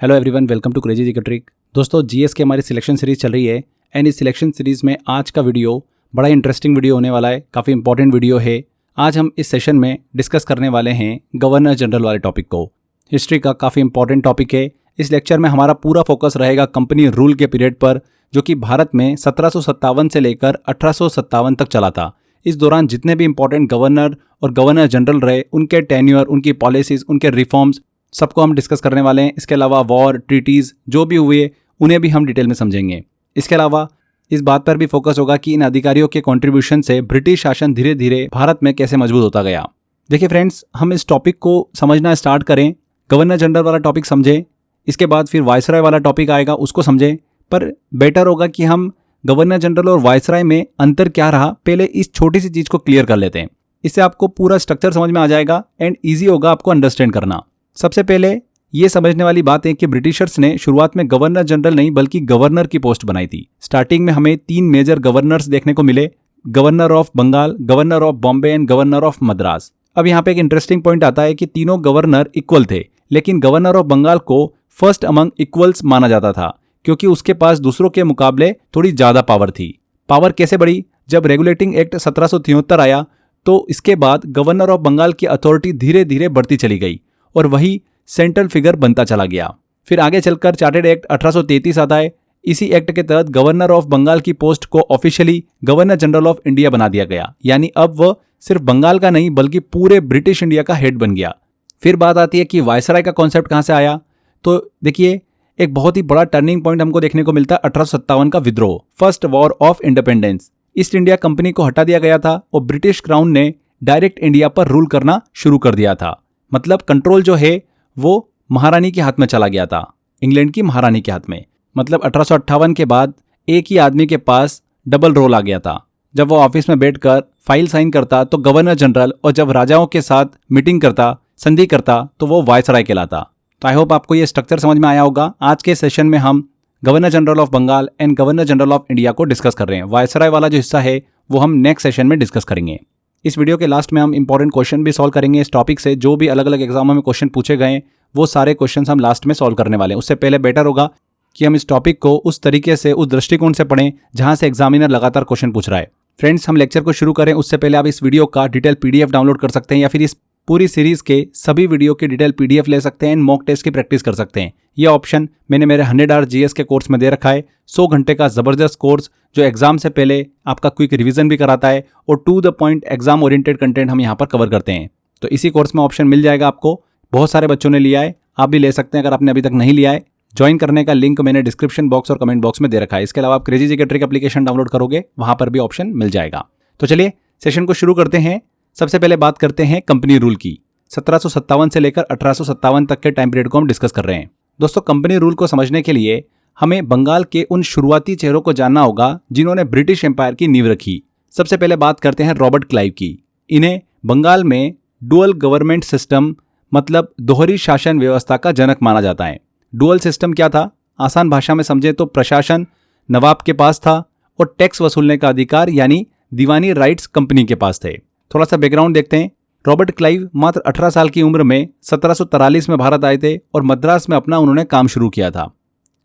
Hello everyone, welcome to crazy GK trick. दोस्तों, GS की हमारी सिलेक्शन सीरीज चल रही है एंड इस सिलेक्शन सीरीज में आज का वीडियो बड़ा इंटरेस्टिंग वीडियो होने वाला है। काफ़ी इंपॉर्टेंट वीडियो है। आज हम इस सेशन में डिस्कस करने वाले हैं गवर्नर जनरल वाले टॉपिक को। हिस्ट्री का काफ़ी इंपॉर्टेंट टॉपिक है। इस लेक्चर में हमारा पूरा फोकस रहेगा कंपनी रूल के पीरियड पर, जो कि भारत में 1757 से लेकर 1857 तक चला था। इस दौरान जितने भी इंपॉर्टेंट गवर्नर और गवर्नर जनरल रहे, उनके टेन्योर, उनकी पॉलिसीज़, उनके रिफॉर्म्स, सबको हम डिस्कस करने वाले हैं। इसके अलावा वॉर, ट्रीटीज़ जो भी हुए उन्हें भी हम डिटेल में समझेंगे। इसके अलावा इस बात पर भी फोकस होगा कि इन अधिकारियों के कंट्रीब्यूशन से ब्रिटिश शासन धीरे धीरे भारत में कैसे मजबूत होता गया। देखिए फ्रेंड्स, हम इस टॉपिक को समझना स्टार्ट करें। गवर्नर जनरल वाला टॉपिक समझें, इसके बाद फिर वायसराय वाला टॉपिक आएगा, उसको समझें। पर बेटर होगा कि हम गवर्नर जनरल और वायसराय में अंतर क्या रहा, पहले इस छोटी सी चीज़ को क्लियर कर लेते हैं। इससे आपको पूरा स्ट्रक्चर समझ में आ जाएगा एंड ईजी होगा आपको अंडरस्टैंड करना। सबसे पहले ये समझने वाली बात है कि ब्रिटिशर्स ने शुरुआत में गवर्नर जनरल नहीं बल्कि गवर्नर की पोस्ट बनाई थी। स्टार्टिंग में हमें 3 मेजर गवर्नर्स देखने को मिले, governor of Bengal, governor of Bombay and governor of Madras. अब यहाँ पे एक इंटरेस्टिंग पॉइंट आता है कि तीनों गवर्नर इक्वल थे, लेकिन गवर्नर ऑफ बंगाल को फर्स्ट अमंग इक्वल्स माना जाता था क्योंकि उसके पास दूसरों के मुकाबले थोड़ी ज़्यादा पावर थी। पावर कैसे बढ़ी? जब रेगुलेटिंग एक्ट 1773 आया तो इसके बाद गवर्नर ऑफ बंगाल की अथॉरिटी धीरे धीरे बढ़ती चली गई और वही सेंट्रल फिगर बनता चला गया। फिर आगे चलकर चार्टेड एक्ट 1833 आता है। इसी एक्ट के तहत गवर्नर ऑफ बंगाल की पोस्ट को officially governor general of India बना दिया गया, यानी अब वह सिर्फ बंगाल का नहीं बल्कि पूरे ब्रिटिश इंडिया का हेड बन गया। फिर बात आती है कि वायसराय का कॉन्सेप्ट कहाँ से आया। तो देखिए, एक बहुत ही बड़ा टर्निंग पॉइंट हमको देखने को मिलता है 1857 का विद्रोह, first war of independence. East India company को हटा दिया गया था और ब्रिटिश क्राउन ने डायरेक्ट इंडिया पर रूल करना शुरू कर दिया था। मतलब कंट्रोल जो है वो महारानी के हाथ में चला गया था, इंग्लैंड की महारानी के हाथ में। मतलब 1858 के बाद एक ही आदमी के पास डबल रोल आ गया था। जब वो ऑफिस में बैठकर फाइल साइन करता तो गवर्नर जनरल, और जब राजाओं के साथ मीटिंग करता, संधि करता, तो वो वायसराय कहलाता। तो आई होप आपको ये स्ट्रक्चर समझ में आया होगा। आज के सेशन में हम governor general of Bengal and governor general of India को डिस्कस कर रहे हैं। वायसराय वाला जो हिस्सा है वो हम नेक्स्ट सेशन में डिस्कस करेंगे। इस वीडियो के लास्ट में हम इंपॉर्टेंट क्वेश्चन भी सॉल्व करेंगे इस टॉपिक से। जो भी अलग अलग एग्जामों में क्वेश्चन पूछे गए वो सारे क्वेश्चंस हम लास्ट में सॉल्व करने वाले हैं। उससे पहले बेटर होगा कि हम इस टॉपिक को उस तरीके से, उस दृष्टिकोण से पढ़ें जहां से एग्जामिनर लगातार क्वेश्चन पूछ रहा है। फ्रेंड्स, हम लेक्चर को शुरू करें उससे पहले आप इस वीडियो का डिटेल पीडीएफ डाउनलोड कर सकते हैं या फिर इस पूरी सीरीज के सभी वीडियो की डिटेल पीडीएफ ले सकते हैं एंड मॉक टेस्ट की प्रैक्टिस कर सकते हैं। यह ऑप्शन मैंने मेरे 100 आवर जीएस के कोर्स में दे रखा है। 100 घंटे का जबरदस्त कोर्स जो एग्जाम से पहले आपका क्विक रिवीजन भी कराता है और to the point exam oriented content हम यहाँ पर कवर करते हैं। तो इसी कोर्स में ऑप्शन मिल जाएगा आपको। बहुत सारे बच्चों ने लिया है, आप भी ले सकते हैं अगर आपने अभी तक नहीं लिया है। ज्वाइन करने का लिंक मैंने डिस्क्रिप्शन बॉक्स और कमेंट बॉक्स में दे रखा है। इसके अलावा आप crazy GK trick application download करोगे, वहां पर भी ऑप्शन मिल जाएगा। तो चलिए सेशन को शुरू करते हैं। सबसे पहले बात करते हैं कंपनी रूल की। 1757 से लेकर 1857 तक के टाइम पीरियड को हम डिस्कस कर रहे हैं। दोस्तों, कंपनी रूल को समझने के लिए हमें बंगाल के उन शुरुआती चेहरों को जानना होगा जिन्होंने ब्रिटिश एम्पायर की नींव रखी। सबसे पहले बात करते हैं रॉबर्ट क्लाइव की। इन्हें बंगाल में डुअल गवर्नमेंट सिस्टम, मतलब दोहरी शासन व्यवस्था का जनक माना जाता है। डुअल सिस्टम क्या था? आसान भाषा में समझे तो प्रशासन नवाब के पास था और टैक्स वसूलने का अधिकार यानी दीवानी राइट्स कंपनी के पास थे। थोड़ा सा बैकग्राउंड देखते हैं। रॉबर्ट क्लाइव मात्र 18 साल की उम्र में 1743 में भारत आए थे और मद्रास में अपना उन्होंने काम शुरू किया था।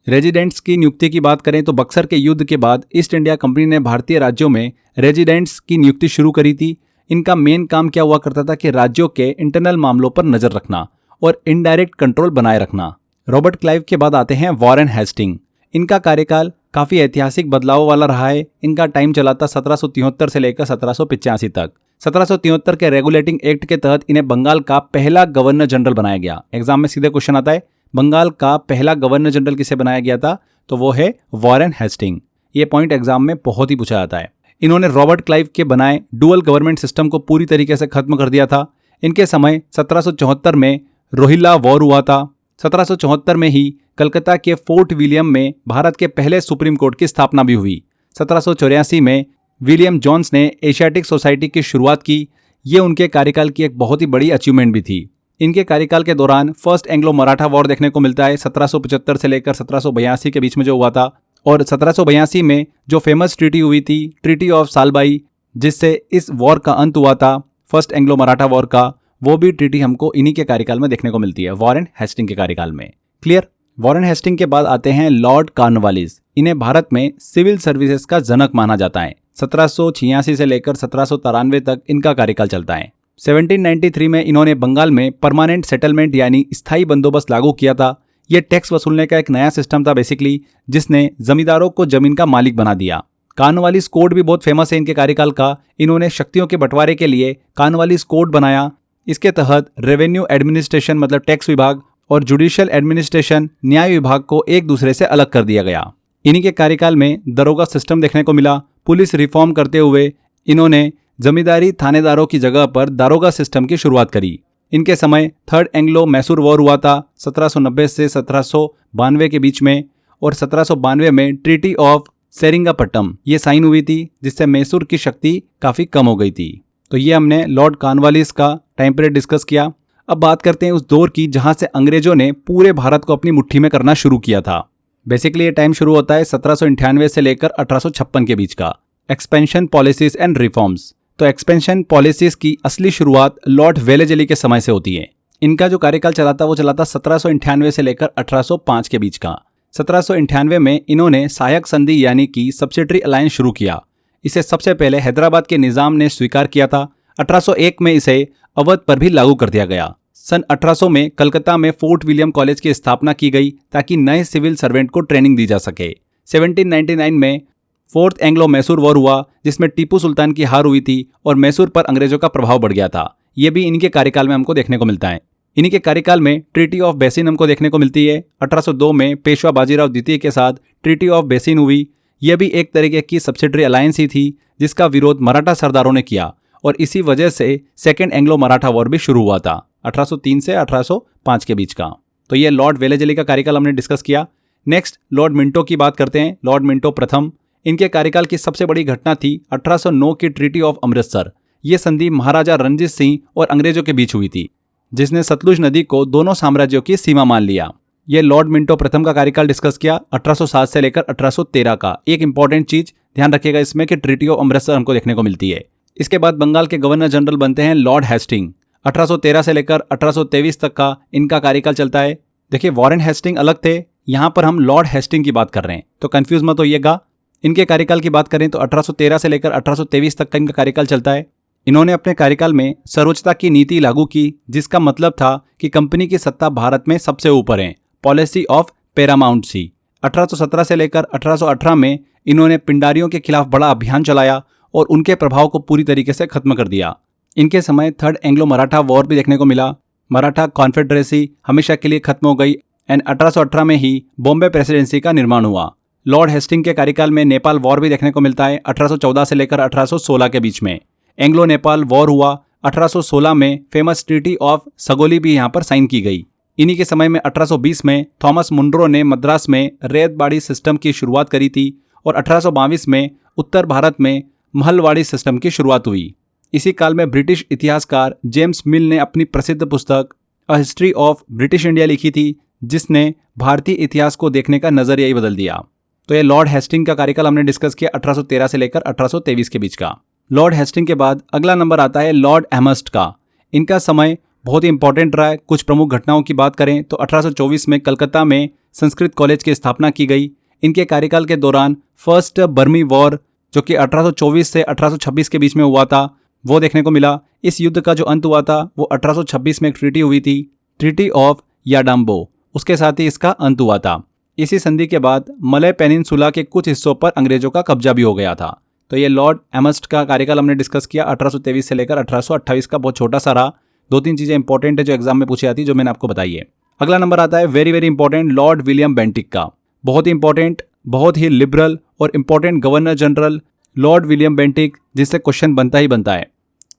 रेजिडेंट्स की नियुक्ति की बात करें तो बक्सर के युद्ध के बाद ईस्ट इंडिया कंपनी ने भारतीय राज्यों में रेजिडेंट्स की नियुक्ति शुरू करी थी। इनका मेन काम क्या हुआ करता था कि राज्यों के इंटरनल मामलों पर नजर रखना और इनडायरेक्ट कंट्रोल बनाए रखना। रॉबर्ट क्लाइव के बाद आते हैं वॉरेन हेस्टिंग। इनका कार्यकाल काफी ऐतिहासिक बदलाव वाला रहा है। इनका टाइम चला था 1773 से लेकर 1785 तक। 1773 के रेगुलेटिंग एक्ट के तहत इन्हें बंगाल का पहला गवर्नर जनरल बनाया गया। एग्जाम में सीधे क्वेश्चन आता है, बंगाल का पहला गवर्नर जनरल किसे बनाया गया था? तो वो है वॉरेन हेस्टिंग। ये पॉइंट एग्जाम में बहुत ही पूछा जाता है। इन्होंने रॉबर्ट क्लाइव के बनाए डुअल गवर्नमेंट सिस्टम को पूरी तरीके से खत्म कर दिया था। इनके समय 1774 में रोहिल्ला वॉर हुआ था। 1774 में ही कलकत्ता के फोर्ट विलियम में भारत के पहले सुप्रीम कोर्ट की स्थापना भी हुई। 1784 में विलियम जोन्स ने एशियाटिक सोसाइटी की शुरुआत की। ये उनके कार्यकाल की एक बहुत ही बड़ी अचीवमेंट भी थी। इनके कार्यकाल के दौरान फर्स्ट एंग्लो मराठा वॉर देखने को मिलता है 1775 से लेकर 1782 के बीच में जो हुआ था। और 1782 में जो फेमस ट्रीटी हुई थी, ट्रीटी ऑफ सालबाई, जिससे इस वॉर का अंत हुआ था, फर्स्ट एंग्लो मराठा वॉर का, वो भी ट्रीटी हमको इन्हीं के कार्यकाल में देखने को मिलती है, वॉरेन हेस्टिंग के कार्यकाल में। क्लियर? वॉरेन हेस्टिंग के बाद आते हैं लॉर्ड कॉर्नवालिस। इन्हें भारत में सिविल सर्विसेज का जनक माना जाता है। 1786 से लेकर 1793 तक इनका कार्यकाल चलता है। 1793 में इन्होंने बंगाल में परमानेंट सेटलमेंट यानी स्थायी बंदोबस्त लागू किया था। यह टैक्स वसूलने का एक नया सिस्टम था बेसिकली, जिसने जमींदारों को जमीन का मालिक बना दिया। कॉर्नवालिस कोड भी बहुत फेमस है इनके कार्यकाल का। इन्होंने शक्तियों के बंटवारे के लिए कॉर्नवालिस कोड बनाया। इसके तहत रेवेन्यू एडमिनिस्ट्रेशन मतलब टैक्स विभाग और जुडिशियल एडमिनिस्ट्रेशन न्याय विभाग को एक दूसरे से अलग कर दिया गया। इन्हीं के कार्यकाल में दरोगा सिस्टम देखने को मिला। पुलिस रिफॉर्म करते हुए इन्होंने जमींदारी थानेदारों की जगह पर दारोगा सिस्टम की शुरुआत करी। इनके समय थर्ड एंग्लो मैसूर वॉर हुआ था 1790 से 1792 के बीच में, और 1792 में ट्रीटी ऑफ सेरिंगापट्टम ये साइन हुई थी, जिससे मैसूर की शक्ति काफ़ी कम हो गई थी। तो ये हमने लॉर्ड कॉर्नवालिस का टाइम पीरियड डिस्कस किया। अब बात करते हैं उस दौर की जहां से अंग्रेजों ने पूरे भारत को अपनी मुट्ठी में करना शुरू किया था। बेसिकली ये टाइम शुरू होता है 1798 से लेकर 1856 के बीच का। Expansion policies and reforms. तो एक्सपेंशन पॉलिसीज की असली शुरुआत लॉर्ड वेलेजली के समय से होती है। इनका जो कार्यकाल चला था वो चला था 1798 से लेकर 1805 के बीच का। 1798 में इन्होंने सहायक संधि यानी कि सब्सिडरी अलायंस शुरू किया। इसे सबसे पहले हैदराबाद के निजाम ने स्वीकार किया था। 1801 में इसे अवध पर भी लागू कर दिया गया। सन 1800 में कलकत्ता में फोर्ट विलियम कॉलेज की स्थापना की गई ताकि नए सिविल सर्वेंट को ट्रेनिंग दी जा सके। 1799 में फोर्थ एंग्लो मैसूर वॉर हुआ, जिसमें टीपू सुल्तान की हार हुई थी और मैसूर पर अंग्रेजों का प्रभाव बढ़ गया था। ये भी इनके कार्यकाल में हमको देखने को मिलता है। इन्हीं के कार्यकाल में ट्रीटी ऑफ बेसिन हमको देखने को मिलती है। 1802 में पेशवा बाजीराव द्वितीय के साथ ट्रीटी ऑफ बेसिन हुई। यह भी एक तरीके की सब्सिडरी अलायंस ही थी, जिसका विरोध मराठा सरदारों ने किया, और इसी वजह से सेकेंड एंग्लो मराठा वॉर भी शुरू हुआ था 1803 से 1805 के बीच का। तो ये लॉर्ड वेलेजली का कार्यकाल हमने डिस्कस किया। नेक्स्ट लॉर्ड मिंटो की बात करते हैं। लॉर्ड मिंटो प्रथम। इनके कार्यकाल की सबसे बड़ी घटना थी 1809 की ट्रीटी ऑफ अमृतसर। ये संधि महाराजा रणजीत सिंह और अंग्रेजों के बीच हुई थी, जिसने सतलुज नदी को दोनों साम्राज्यों की सीमा मान लिया। ये लॉर्ड मिंटो प्रथम का कार्यकाल डिस्कस किया 1807 से लेकर 1813 का। एक इंपॉर्टेंट चीज ध्यान रखिएगा इसमें कि ट्रीटी ऑफ अमृतसर हमको देखने को मिलती है। इसके बाद बंगाल के गवर्नर जनरल बनते हैं लॉर्ड हेस्टिंग। 1813 से लेकर 1823 तक का इनका कार्यकाल चलता है। देखिए वॉरेन हेस्टिंग अलग थे, यहाँ पर हम लॉर्ड हेस्टिंग की बात कर रहे हैं, तो कंफ्यूज मत होइएगा। इनके कार्यकाल की बात करें तो 1813 से लेकर 1823 तक का इनका कार्यकाल चलता है। इन्होंने अपने कार्यकाल में सर्वोच्चता की नीति लागू की, जिसका मतलब था कि कंपनी की सत्ता भारत में सबसे ऊपर है, पॉलिसी ऑफ पैरामाउंटेंसी। 1817 से लेकर 1818 में इन्होंने पिंडारियों के खिलाफ बड़ा अभियान चलाया और उनके प्रभाव को पूरी तरीके से खत्म कर दिया। इनके समय थर्ड एंग्लो मराठा वॉर भी देखने को मिला। मराठा कॉन्फेडरेसी हमेशा के लिए खत्म हो गई एंड 1818 में ही बॉम्बे प्रेसिडेंसी का निर्माण हुआ। लॉर्ड हेस्टिंग के कार्यकाल में नेपाल वॉर भी देखने को मिलता है 1814 से लेकर 1816 के बीच में। एंग्लो नेपाल वॉर हुआ 1816 में। फेमस ट्रीटी ऑफ सगोली भी यहाँ पर साइन की गई। इन्हीं के समय में 1820 में थॉमस मुंड्रो ने मद्रास में रेतबाड़ी सिस्टम की शुरुआत करी थी और 1822 में उत्तर भारत में महलवाड़ी सिस्टम की शुरुआत हुई। इसी काल में ब्रिटिश इतिहासकार जेम्स मिल ने अपनी प्रसिद्ध पुस्तक अ हिस्ट्री ऑफ ब्रिटिश इंडिया लिखी थी, जिसने भारतीय इतिहास को देखने का नजरिया ही बदल दिया। तो ये लॉर्ड हेस्टिंग का कार्यकाल हमने डिस्कस किया 1813 से लेकर 1823 के बीच का। लॉर्ड हेस्टिंग के बाद अगला नंबर आता है लॉर्ड एमहर्स्ट का। इनका समय बहुत ही इंपॉर्टेंट रहा है। कुछ प्रमुख घटनाओं की बात करें तो 1824 में कलकत्ता में संस्कृत कॉलेज की स्थापना की गई। इनके कार्यकाल के दौरान फर्स्ट बर्मी वॉर, जो कि 1824 से 1826 के बीच में हुआ था, वो देखने को मिला। इस युद्ध का जो अंत हुआ था वो 1826 में एक ट्रीटी हुई थी, ट्रीटी ऑफ याडाम्बो। उसके साथ ही इसका अंत हुआ था। इसी संधि के बाद मलय पेनिनसुला के कुछ हिस्सों पर अंग्रेजों का कब्जा भी हो गया था। तो ये लॉर्ड एमहर्स्ट का कार्यकाल हमने डिस्कस किया 1823 से लेकर 1828 का, बहुत छोटा सा रहा। 2-3 चीजें इंपॉर्टेंट है जो एग्जाम में पूछी जाती है, जो मैंने आपको बताई है। अगला नंबर आता है very very important Lord William Bentinck का। बहुत ही इंपॉर्टेंट, बहुत ही लिबरल और important governor general Lord William Bentinck, जिससे क्वेश्चन बनता ही बनता है।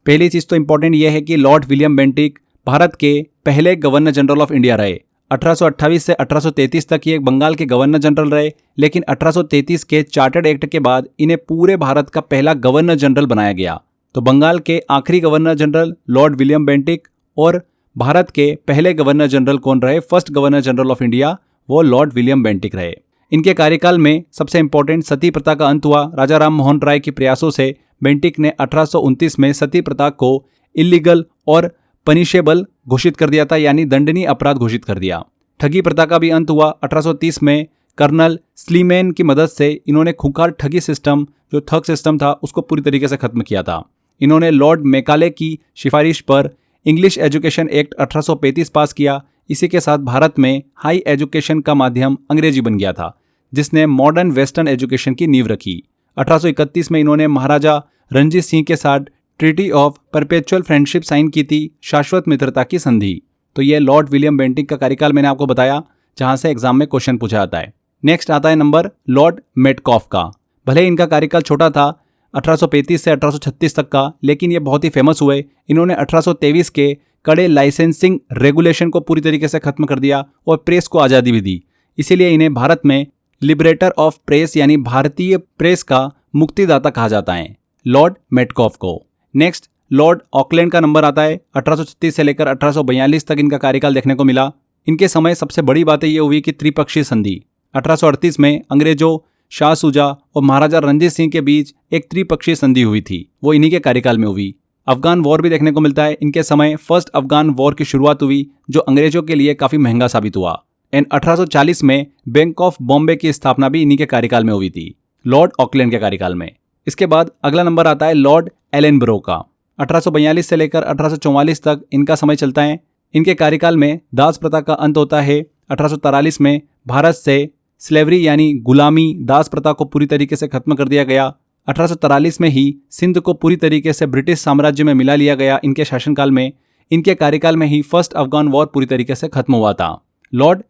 पहली चीज तो इंपॉर्टेंट यह है कि लॉर्ड विलियम बेंटिक भारत के पहले गवर्नर जनरल ऑफ इंडिया रहे। 1828 से 1833 तक ये बंगाल के गवर्नर जनरल रहे, लेकिन 1833 के चार्टर्ड एक्ट के बाद इन्हें पूरे भारत का पहला गवर्नर जनरल बनाया गया। तो बंगाल के आखिरी governor general Lord William Bentinck और भारत के पहले गवर्नर जनरल कौन रहे, first governor general of India, वो लॉर्ड विलियम बेंटिक रहे। इनके कार्यकाल में सबसे इंपॉर्टेंट सती प्रथा का अंत हुआ। राजा राम मोहन राय के प्रयासों से बेंटिक ने 1829 में सती प्रथा को इलीगल और पनिशेबल घोषित कर दिया था, यानी दंडनीय अपराध घोषित कर दिया। ठगी प्रथा का भी अंत हुआ। 1830 में कर्नल स्लीमैन की मदद से इन्होंने खूंखार ठगी सिस्टम, जो थग सिस्टम था, उसको पूरी तरीके से खत्म किया था। इन्होंने लॉर्ड मैकाले की सिफारिश पर इंग्लिश एजुकेशन एक्ट 1835 पास किया। इसी के साथ भारत में हाई एजुकेशन का माध्यम अंग्रेजी बन गया था, जिसने मॉडर्न वेस्टर्न एजुकेशन की नींव रखी। 1831 में इन्होंने महाराजा रणजीत सिंह के साथ treaty of perpetual friendship sign की थी, शाश्वत मित्रता की संधि। तो ये लॉर्ड विलियम बेंटिक का कार्यकाल मैंने आपको बताया, जहां से एग्जाम में क्वेश्चन पूछा जाता है। नेक्स्ट आता है नंबर लॉर्ड मेटकॉफ का। भले इनका कार्यकाल छोटा था, 1835 से 1836 तक का, लेकिन ये बहुत ही फेमस हुए। इन्होंने 1823 के कड़े लाइसेंसिंग रेगुलेशन को पूरी तरीके से खत्म कर दिया और प्रेस को आज़ादी भी दी। इसीलिए इन्हें भारत में लिबरेटर ऑफ प्रेस यानी भारतीय प्रेस का मुक्तिदाता कहा जाता है, लॉर्ड मेटकॉफ को। नेक्स्ट लॉर्ड ऑकलैंड का नंबर आता है। 1836 से लेकर 1842 तक इनका कार्यकाल देखने को मिला। इनके समय सबसे बड़ी बात ये हुई कि त्रिपक्षीय संधि 1838 में अंग्रेजों, शाह सूजा और महाराजा रणजीत सिंह के बीच एक त्रिपक्षीय संधि हुई थी, वो इन्हीं के कार्यकाल में हुई। अफगान वॉर भी देखने को मिलता है। इनके समय फर्स्ट अफगान वॉर की शुरुआत हुई, जो अंग्रेजों के लिए काफ़ी महंगा साबित हुआ। एंड 1840 में बैंक ऑफ बॉम्बे की स्थापना भी इन्हीं के कार्यकाल में हुई थी, लॉर्ड ऑकलैंड के कार्यकाल में। इसके बाद अगला नंबर आता है लॉर्ड एलेनबरो का। 1842 से लेकर 1844 तक इनका समय चलता है। इनके कार्यकाल में दास प्रथा का अंत होता है। 1843 में भारत से स्लेवरी यानी गुलामी, दास प्रथा को पूरी तरीके से खत्म कर दिया गया। 1843 में ही सिंध को पूरी तरीके से ब्रिटिश साम्राज्य में मिला लिया गया इनके शासनकाल में। इनके कार्यकाल में ही फर्स्ट अफगान वॉर पूरी तरीके से खत्म हुआ था, लॉर्ड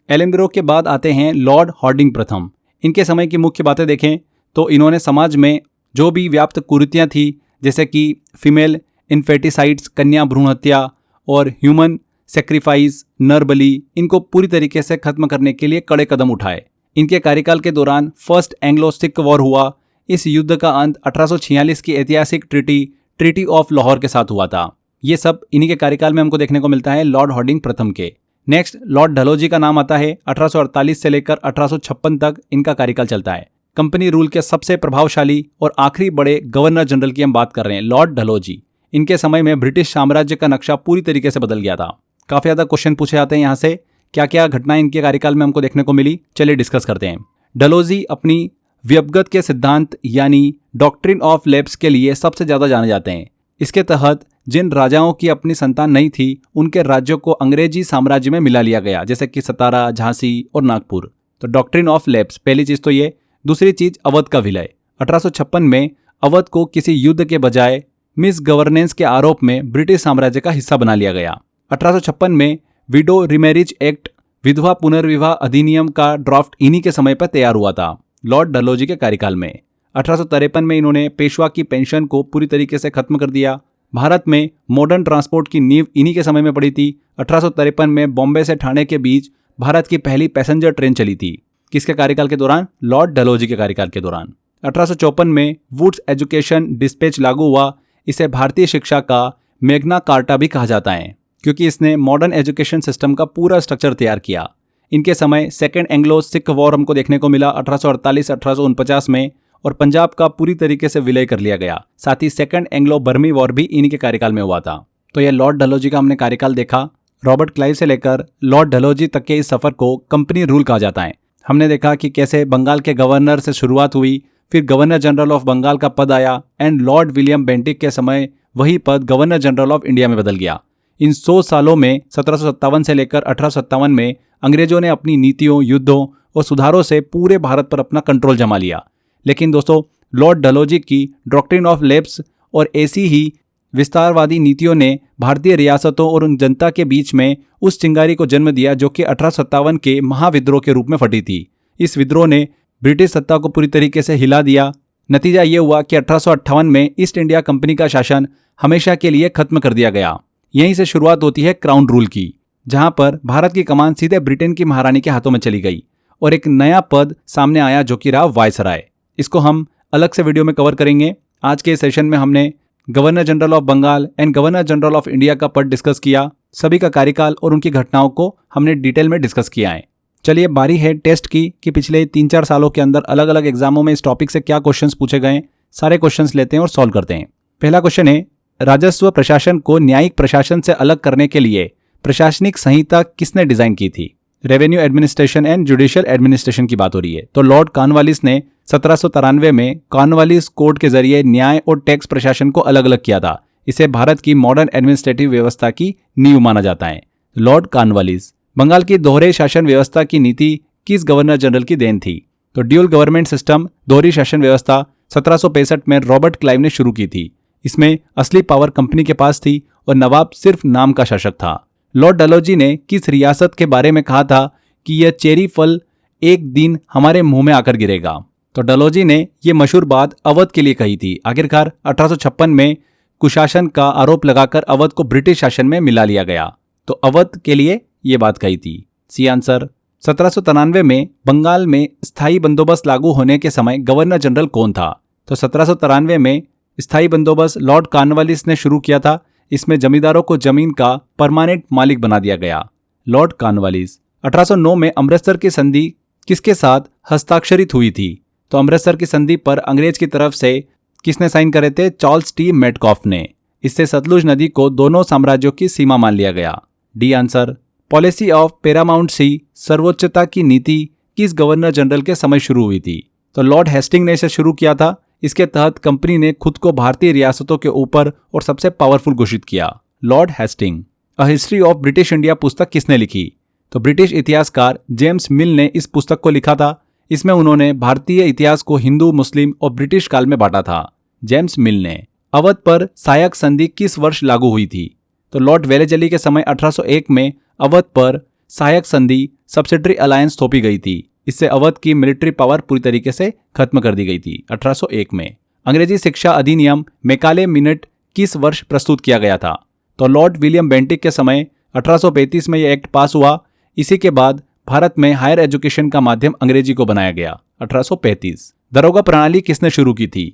एलेनबरो के बाद आते हैं लॉर्ड हार्डिंग प्रथम। इनके समय की मुख्य बातें देखें तो इन्होंने समाज में जो भी व्याप्त कुरीतियाँ थी, जैसे कि फीमेल इन्फेटिसाइड्स, कन्या भ्रूण हत्या और ह्यूमन सेक्रीफाइस, नर बलि, इनको पूरी तरीके से खत्म करने के लिए कड़े कदम उठाए। इनके कार्यकाल के दौरान फर्स्ट एंग्लो सिख वॉर हुआ। इस युद्ध का अंत 1846 की ऐतिहासिक ट्रीटी ऑफ लाहौर के साथ हुआ था। ये सब इन्हीं के कार्यकाल में हमको देखने को मिलता है, लॉर्ड हार्डिंग प्रथम के। नेक्स्ट लॉर्ड डलहौजी का नाम आता है। 1848 से लेकर 1856 तक इनका कार्यकाल चलता है। कंपनी रूल के सबसे प्रभावशाली और आखिरी बड़े गवर्नर जनरल की हम बात कर रहे हैं, लॉर्ड डलहौजी। इनके समय में ब्रिटिश साम्राज्य का नक्शा पूरी तरीके से बदल गया था। काफ़ी ज़्यादा क्वेश्चन पूछे जाते हैं यहाँ से, क्या क्या घटनाएं इनके कार्यकाल में हमको देखने को मिली, चलिए डिस्कस करते हैं। डलहौजी अपनी व्यपगत के सिद्धांत यानी डॉक्ट्रिन ऑफ लेप्स के लिए सबसे ज़्यादा जाने जाते हैं। इसके तहत जिन राजाओं की अपनी संतान नहीं थी, उनके राज्यों को अंग्रेजी साम्राज्य में मिला लिया गया, जैसे कि सतारा, झांसी और नागपुर। तो डॉक्ट्रिन ऑफ लेप्स, पहली चीज़ तो ये। दूसरी चीज़ अवध का विलय। 1856 में अवध को किसी युद्ध के बजाय मिस गवर्नेंस के आरोप में ब्रिटिश साम्राज्य का हिस्सा बना लिया गया। 1856 में विडो रिमेरिज एक्ट, विधवा पुनर्विवाह अधिनियम का ड्राफ्ट इन्हीं के समय पर तैयार हुआ था, लॉर्ड डलहौजी के कार्यकाल में। 1853 में इन्होंने पेशवा की पेंशन को पूरी तरीके से खत्म कर दिया। भारत में मॉडर्न ट्रांसपोर्ट की नींव इन्हीं के समय में पड़ी थी। 1853 में बॉम्बे से ठाणे के बीच भारत की पहली पैसेंजर ट्रेन चली थी। किसके कार्यकाल के दौरान? लॉर्ड डलहौजी के कार्यकाल के दौरान। 1854 में वुड्स एजुकेशन डिस्पैच लागू हुआ। इसे भारतीय शिक्षा का मैग्ना कार्टा भी कहा जाता है, क्योंकि इसने मॉडर्न एजुकेशन सिस्टम का पूरा स्ट्रक्चर तैयार किया। इनके समय सेकेंड एंग्लो सिख वॉर हमको देखने को मिला 1848-1849 में, और पंजाब का पूरी तरीके से विलय कर लिया गया। साथ ही सेकेंड एंग्लो बर्मी वॉर भी इन्हीं के कार्यकाल में हुआ था। तो यह लॉर्ड डलहौजी का हमने कार्यकाल देखा। रॉबर्ट क्लाइव से लेकर लॉर्ड डलहौजी तक के इस सफर को कंपनी रूल कहा जाता है। हमने देखा कि कैसे बंगाल के गवर्नर से शुरुआत हुई, फिर गवर्नर जनरल ऑफ बंगाल का पद आया, एंड लॉर्ड विलियम बेंटिक के समय वही पद गवर्नर जनरल ऑफ इंडिया में बदल गया। इन 100 सालों में 1757 से लेकर 1857 में अंग्रेजों ने अपनी नीतियों, युद्धों और सुधारों से पूरे भारत पर अपना कंट्रोल जमा लिया। लेकिन दोस्तों, लॉर्ड डलहौजी की डॉक्ट्रिन ऑफ लेप्स और ऐसी ही विस्तारवादी नीतियों ने भारतीय रियासतों और उन जनता के बीच में उस चिंगारी को जन्म दिया जो कि 1857 के महाविद्रोह के रूप में फटी थी। इस विद्रोह ने ब्रिटिश सत्ता को पूरी तरीके से हिला दिया। नतीजा ये हुआ कि 1858 में ईस्ट इंडिया कंपनी का शासन हमेशा के लिए खत्म कर दिया गया। यहीं से शुरुआत होती है क्राउन रूल की, जहां पर भारत की कमान सीधे ब्रिटेन की महारानी के हाथों में चली गई और एक नया पद सामने आया जो कि रहा वायसराय। इसको हम अलग से वीडियो में कवर करेंगे। आज के सेशन में हमने governor general of Bengal and governor general of India का पद डिस्कस किया। सभी का कार्यकाल और उनकी घटनाओं को हमने डिटेल में डिस्कस किया है। चलिए बारी है टेस्ट की कि पिछले 3-4 सालों के अंदर अलग अलग एग्जामों में इस टॉपिक से क्या क्वेश्चंस पूछे गए। सारे क्वेश्चंस लेते हैं और सॉल्व करते हैं। पहला क्वेश्चन है, राजस्व प्रशासन को न्यायिक प्रशासन से अलग करने के लिए प्रशासनिक संहिता किसने डिजाइन की थी? Revenue administration and judicial administration की बात हो रही है। तो लॉर्ड कॉर्नवालिस ने 1793 में कॉर्नवालिस कोड के जरिए न्याय और टैक्स प्रशासन को अलग अलग किया था। इसे भारत की मॉडर्न एडमिनिस्ट्रेटिव व्यवस्था की नींव माना जाता है। Lord Cornwallis. बंगाल की दोहरे शासन व्यवस्था की नीति किस गवर्नर जनरल की देन थी? तो ड्यूल गवर्नमेंट सिस्टम, दोहरी शासन व्यवस्था 1765 में रॉबर्ट क्लाइव ने शुरू की थी। इसमें असली पावर कंपनी के पास थी और नवाब सिर्फ नाम का शासक था। लॉर्ड डलहौजी ने किस रियासत के बारे में कहा था कि यह चेरी फल एक दिन हमारे मुंह में आकर गिरेगा? तो डलहौजी ने यह मशहूर बात अवध के लिए कही थी। आखिरकार 1856 में कुशासन का आरोप लगाकर अवध को ब्रिटिश शासन में मिला लिया गया। तो अवध के लिए यह बात कही थी। C answer. 1793 में बंगाल में स्थायी बंदोबस्त लागू होने के समय गवर्नर जनरल कौन था? तो 1793 में स्थायी बंदोबस्त लॉर्ड कॉर्नवालिस ने शुरू किया था। इसमें जमींदारों को जमीन का परमानेंट मालिक बना दिया गया। Lord Cornwallis. 1809 में अमृतसर की संधि किसके साथ हस्ताक्षरित हुई थी? तो अमृतसर की संधि पर अंग्रेज की तरफ से किसने साइन करे थे? चार्ल्स टी मेटकॉफ ने। इससे सतलुज नदी को दोनों साम्राज्यों की सीमा मान लिया गया। D answer. Policy of paramount C, सर्वोच्चता की नीति किस गवर्नर जनरल के समय शुरू हुई थी? तो लॉर्ड हेस्टिंग ने इसे शुरू किया था। इसके तहत कंपनी ने खुद को भारतीय रियासतों के ऊपर और सबसे पावरफुल घोषित किया। Lord Hastings. A history of British India पुस्तक किसने लिखी? तो ब्रिटिश इतिहासकार जेम्स मिल ने इस पुस्तक को लिखा था। इसमें उन्होंने भारतीय इतिहास को हिंदू, मुस्लिम और ब्रिटिश काल में बांटा था। जेम्स मिल ने। अवध पर सहायक संधि किस वर्ष लागू हुई थी? तो लॉर्ड वेलेजली के समय 1801 में अवध पर सहायक संधि सब्सिडरी अलायंस थोपी गई थी। इससे अवध की मिलिट्री पावर पूरी तरीके से खत्म कर दी गई थी 1801 में। अंग्रेजी शिक्षा अधिनियम मैकाले मिनट किस वर्ष प्रस्तुत किया गया था? तो लॉर्ड विलियम बेंटिक के समय 1835 में यह एक्ट पास हुआ। इसी के बाद भारत में हायर एजुकेशन का माध्यम अंग्रेजी को बनाया गया 1835। दरोगा प्रणाली किसने शुरू की थी?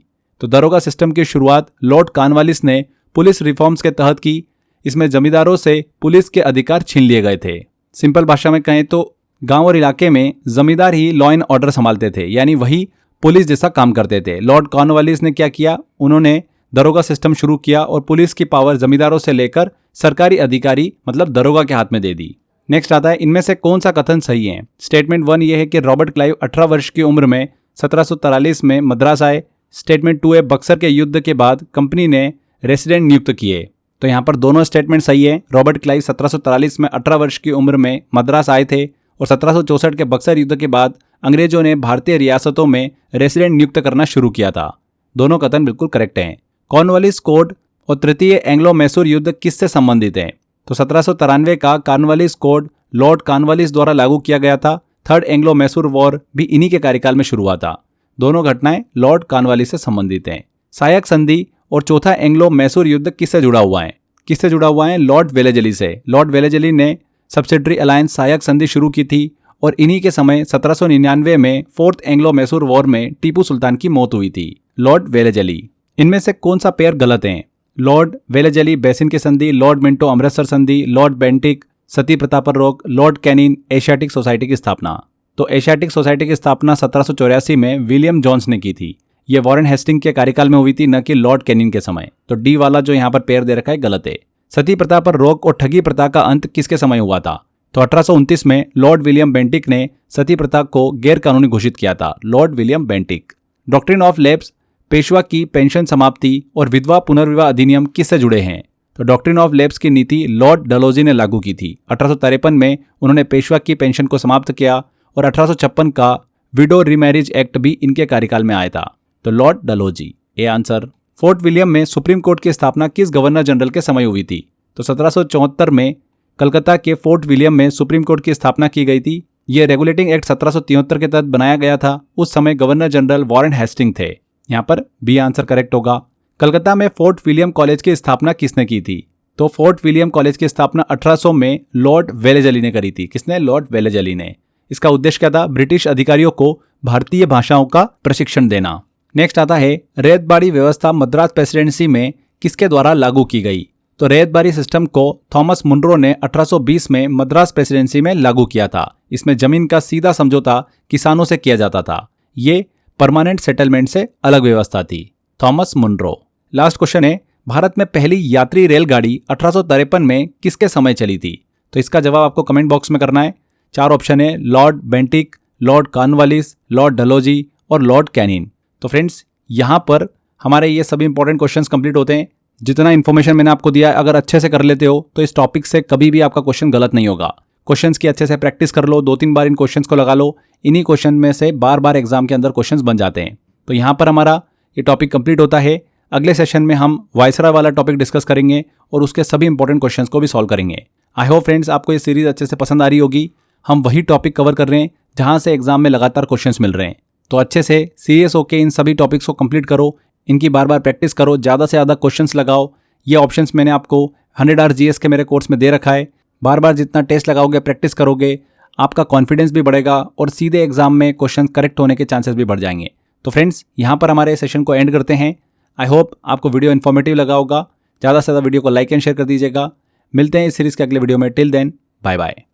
तो दरोगा सिस्टम की शुरुआत लॉर्ड कॉर्नवालिस ने पुलिस रिफॉर्म्स के तहत की। इसमें जमींदारों से पुलिस के अधिकार छीन लिए गए थे। सिंपल भाषा में कहें तो गांव और इलाके में जमींदार ही लॉ एंड ऑर्डर संभालते थे, यानी वही पुलिस जैसा काम करते थे। लॉर्ड कॉर्नवालिस ने क्या किया? उन्होंने दरोगा सिस्टम शुरू किया और पुलिस की पावर जमींदारों से लेकर सरकारी अधिकारी मतलब दरोगा के हाथ में दे दी। नेक्स्ट आता है, इनमें से कौन सा कथन सही है? स्टेटमेंट 1 ये है कि रॉबर्ट क्लाइव 18 वर्ष की उम्र में 1743 में मद्रास आए। स्टेटमेंट 2 है बक्सर के युद्ध के बाद कंपनी ने रेसिडेंट नियुक्त किए। तो यहाँ पर दोनों स्टेटमेंट सही है। रॉबर्ट क्लाइव 1743 में 18 वर्ष की उम्र में मद्रास आए थे और 1764 के बक्सर युद्ध के बाद अंग्रेजों ने भारतीय रियासतों में रेसिडेंट नियुक्त करना शुरू किया था। दोनों कथन बिल्कुल करेक्ट हैं। कॉर्नवालिस कोड और तृतीय एंग्लो मैसूर युद्ध किससे संबंधित है? तो 1793 का कॉर्नवालिस कोड लॉर्ड कॉर्नवालिस द्वारा लागू किया गया था। थर्ड एंग्लो मैसूर वॉर भी इन्हीं के कार्यकाल में शुरू हुआ था। दोनों घटनाएं लॉर्ड कॉर्नवालिस से संबंधित हैं। सहायक संधि और चौथा एंग्लो मैसूर युद्ध किससे जुड़ा हुआ है? किससे जुड़ा हुआ है? लॉर्ड वेलेजली से। लॉर्ड वेलेजली ने सब्सिडरी अलायंस सहायक संधि शुरू की थी और इन्हीं के समय 1799 में फोर्थ एंग्लो मैसूर वॉर में टीपू सुल्तान की मौत हुई थी। Lord Wellesley. इनमें से कौन सा पेयर गलत है? लॉर्ड वेलेजली बेसिन की संधि, लॉर्ड मिंटो अमृतसर संधि, लॉर्ड बेंटिक सती प्रथा पर रोक, लॉर्ड कैनिन एशियाटिक सोसाइटी की स्थापना। तो एशियाटिक सोसाइटी की स्थापना 1784 में विलियम जोन्स ने की थी। यह वॉरेन हेस्टिंग के कार्यकाल में हुई थी, न कि लॉर्ड कैनिन के समय। तो डी वाला जो यहाँ पर पेयर दे रखा है गलत है। सती प्रथा पर रोक और ठगी प्रथा का अंत किसके समय हुआ था? तो 1829 में लॉर्ड विलियम बेंटिक ने सती प्रथा को गैर कानूनी घोषित किया था। Lord William Bentinck. Doctrine of lapse, Peshwa की पेंशन समाप्ति और विधवा पुनर्विवाह अधिनियम किससे जुड़े हैं? तो डॉक्ट्रिन ऑफ लैप्स की नीति लॉर्ड डलहौजी ने लागू की थी। 1853 में उन्होंने पेशवा की पेंशन को समाप्त किया और 1856 का विडो रीमैरिज एक्ट भी इनके कार्यकाल में आया था। तो Lord Dalhousie. A answer. Fort William में सुप्रीम कोर्ट की स्थापना किस गवर्नर जनरल के समय हुई थी? तो 1774 में कलकत्ता के फोर्ट विलियम में सुप्रीम कोर्ट की स्थापना की गई थी। यह रेगुलेटिंग एक्ट 1773 के तहत बनाया गया था। उस समय गवर्नर जनरल वॉरेन हेस्टिंग थे। यहाँ पर बी आंसर करेक्ट होगा। कलकत्ता में फोर्ट विलियम कॉलेज की स्थापना किसने की थी? तो फोर्ट विलियम कॉलेज की स्थापना 1800 में लॉर्ड वेलेजली ने करी थी। किसने? लॉर्ड वेलेजली ने। इसका उद्देश्य क्या था? ब्रिटिश अधिकारियों को भारतीय भाषाओं का प्रशिक्षण देना। नेक्स्ट आता है, रेतबाड़ी व्यवस्था मद्रास प्रेसिडेंसी में किसके द्वारा लागू की गई? तो रेतबाड़ी सिस्टम को थॉमस मुनरो ने 1820 में मद्रास प्रेसिडेंसी में लागू किया था। इसमें जमीन का सीधा समझौता किसानों से किया जाता था। ये परमानेंट सेटलमेंट से अलग व्यवस्था थी। Thomas Munro. लास्ट क्वेश्चन है, भारत में पहली यात्री रेलगाड़ी 1853 में किसके समय चली थी? तो इसका जवाब आपको कमेंट बॉक्स में करना है। 4 ऑप्शन है, Lord Bentinck, Lord Cornwallis, Lord Dalhousie और लॉर्ड कैनिंग। तो फ्रेंड्स यहाँ पर हमारे ये सभी इंपॉर्टेंट क्वेश्चंस कंप्लीट होते हैं। जितना इन्फॉर्मेशन मैंने आपको दिया, अगर अच्छे से कर लेते हो तो इस टॉपिक से कभी भी आपका क्वेश्चन गलत नहीं होगा। क्वेश्चंस की अच्छे से प्रैक्टिस कर लो, 2-3 बार इन क्वेश्चंस को लगा लो। इन्हीं क्वेश्चन में से बार बार एग्जाम के अंदर क्वेश्चंस बन जाते हैं। तो यहाँ पर हमारा ये टॉपिक कंप्लीट होता है। अगले सेशन में हम वायसराय वाला टॉपिक डिस्कस करेंगे और उसके सभी इंपॉर्टेंट क्वेश्चंस को भी सॉल्व करेंगे। आई होप फ्रेंड्स आपको ये सीरीज अच्छे से पसंद आ रही होगी। हम वही टॉपिक कवर कर रहे हैं जहाँ से एग्जाम में लगातार क्वेश्चंस मिल रहे हैं। तो अच्छे से सीरियस होकर इन सभी टॉपिक्स को कंप्लीट करो, इनकी बार बार प्रैक्टिस करो, ज़्यादा से ज़्यादा क्वेश्चंस लगाओ। ये ऑप्शंस मैंने आपको 100 आवर जीएस के मेरे कोर्स में दे रखा है। बार बार जितना टेस्ट लगाओगे, प्रैक्टिस करोगे, आपका कॉन्फिडेंस भी बढ़ेगा और सीधे एग्जाम में क्वेश्चन करेक्ट होने के चांसेस भी बढ़ जाएंगे। तो फ्रेंड्स यहाँ पर हमारे सेशन को एंड करते हैं। आई होप आपको वीडियो इन्फॉर्मेटिव लगा होगा। ज़्यादा से ज़्यादा वीडियो को लाइक एंड शेयर कर दीजिएगा। मिलते हैं इस सीरीज़ के अगले वीडियो में। Till then, bye bye.